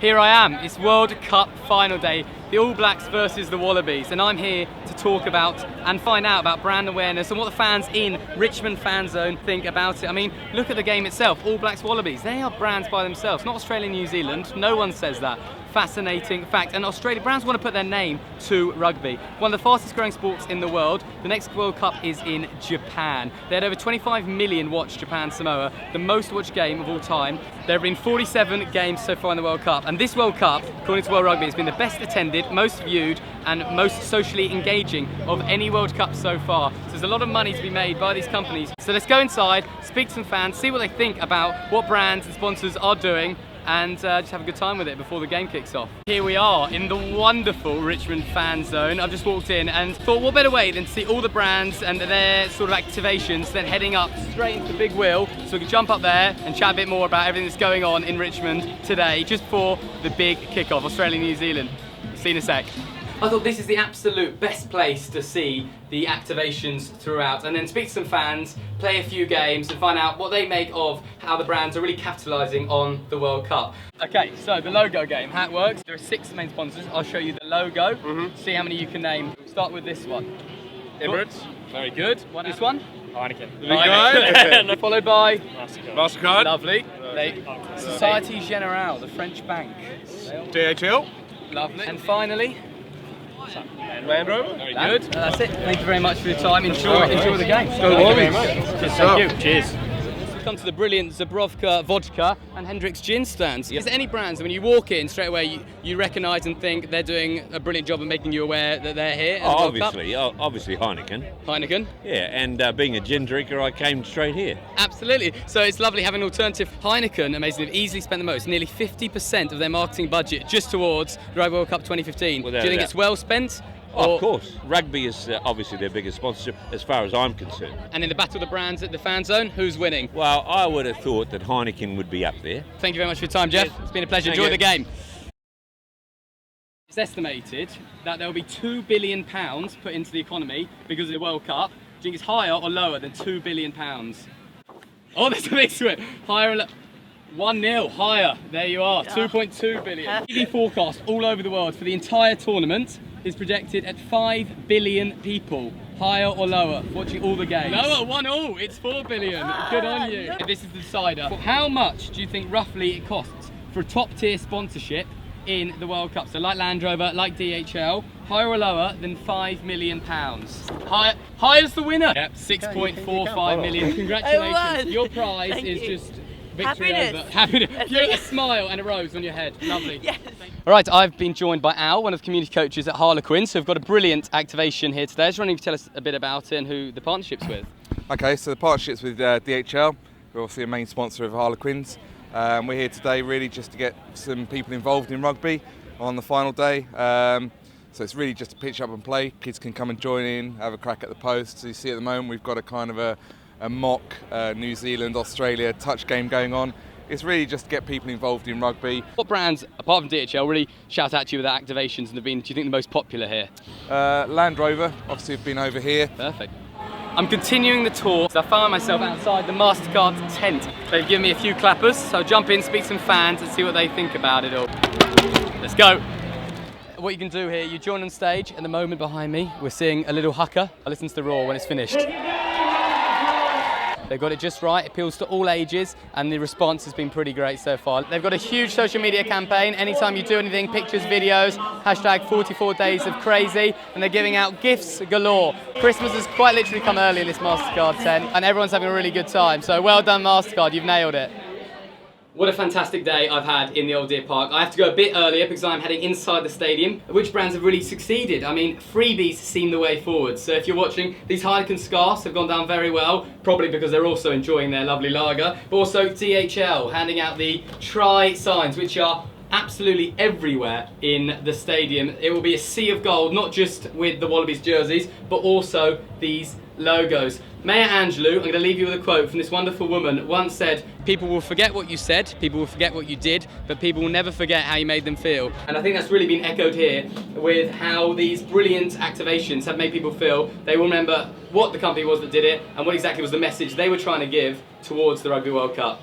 Here I am, it's World Cup final day, the All Blacks versus the Wallabies, and I'm here to talk about and find out about brand awareness and what the fans in Richmond Fanzone think about it. I mean, look at the game itself, All Blacks Wallabies, they are brands by themselves, not Australia and New Zealand, no one says that. Fascinating fact, and Australia brands want to put their name to rugby. One of the fastest growing sports in the world. The next World Cup is in Japan. They had over 25 million watched Japan-Samoa, the most watched game of all time. There have been 47 games so far in the World Cup, and this World Cup, according to World Rugby, has been the best attended, most viewed and most socially engaging of any World Cup so far. So there's a lot of money to be made by these companies. So let's go inside, speak to some fans, see what they think about what brands and sponsors are doing, and just have a good time with it before the game kicks off. Here we are in the wonderful Richmond Fanzone. I've just walked in and thought what better way than to see all the brands and their sort of activations than heading up straight into the big wheel so we can jump up there and chat a bit more about everything that's going on in Richmond today just before the big kickoff, Australia-New Zealand. See you in a sec. I thought this is the absolute best place to see the activations throughout and then speak to some fans, play a few games and find out what they make of how the brands are really capitalising on the World Cup. Okay, so the logo game, how it works. There are 6 main sponsors. I'll show you the logo, see how many you can name. We'll start with this one. Emirates. Very good. This one? Heineken. Followed by? MasterCard. Lovely. Société Générale, the French bank. DHL. Lovely. And finally? Land Rover. Very good. That's it. Thank you very much for your time. Enjoy the game. Thank you very much. Thank you. Cheers. Come to the brilliant Zabrovka vodka and Hendrick's gin stands. Is there any brands that when you walk in straight away you recognise and think they're doing a brilliant job of making you aware that they're here? Obviously Heineken. Heineken? Yeah, and being a gin drinker, I came straight here. Absolutely. So it's lovely having an alternative. Heineken, amazingly, have easily spent the most, nearly 50% of their marketing budget just towards the Rugby World Cup 2015. Without Do you think a it's well spent? Of course. Rugby is obviously their biggest sponsorship as far as I'm concerned. And in the battle of the brands at the fan zone, who's winning? Well, I would have thought that Heineken would be up there. Thank you very much for your time, Jeff. Yes. It's been a pleasure. Enjoy the game. It's estimated that there will be £2 billion put into the economy because of the World Cup. Do you think it's higher or lower than £2 billion? Oh, there's a big swim. Higher or lower? 1-0, higher. There you are, 2.2 billion. TV forecast all over the world for the entire tournament is projected at 5 billion people. Higher or lower, watching all the games? Lower, 1-0, it's 4 billion. Good on you. This is the decider. How much do you think roughly it costs for a top tier sponsorship in the World Cup? So like Land Rover, like DHL, higher or lower than £5 million? Higher's the winner. Yep, 6.45 million. Congratulations. Your prize is just victory over. Happiness. You get a smile and a rose on your head. Lovely. Yes. All right, I've been joined by Al, one of the community coaches at Harlequins, who've got a brilliant activation here today. I was wondering if you could tell us a bit about it and who the partnership's with. Okay, so the partnership's with DHL. We're obviously a main sponsor of Harlequins. We're here today really just to get some people involved in rugby on the final day. So it's really just a pitch up and play. Kids can come and join in, have a crack at the post. So you see at the moment we've got a kind of a mock New Zealand, Australia touch game going on. It's really just to get people involved in rugby. What brands, apart from DHL, really shout out to you with their activations and have been, do you think, the most popular here? Land Rover, obviously have been over here. Perfect. I'm continuing the tour, so I found myself outside the MasterCard tent. They've given me a few clappers, so I'll jump in, speak to some fans and see what they think about it all. Let's go. What you can do here, you join on stage. At the moment behind me, we're seeing a little haka. I listen to the roar when it's finished. They've got it just right, it appeals to all ages, and the response has been pretty great so far. They've got a huge social media campaign. Anytime you do anything, pictures, videos, hashtag 44 days of crazy, and they're giving out gifts galore. Christmas has quite literally come early in this MasterCard tent, and everyone's having a really good time. So well done, MasterCard, you've nailed it. What a fantastic day I've had in the Old Deer Park. I have to go a bit earlier because I'm heading inside the stadium. Which brands have really succeeded? I mean, freebies seem the way forward. So if you're watching, these Heineken scarves have gone down very well, probably because they're also enjoying their lovely lager. But also DHL handing out the try signs, which are absolutely everywhere in the stadium. It will be a sea of gold, not just with the Wallabies jerseys, but also these logos. Maya Angelou, I'm going to leave you with a quote from this wonderful woman, once said, "People will forget what you said, people will forget what you did, but people will never forget how you made them feel." And I think that's really been echoed here with how these brilliant activations have made people feel. They will remember what the company was that did it and what exactly was the message they were trying to give towards the Rugby World Cup.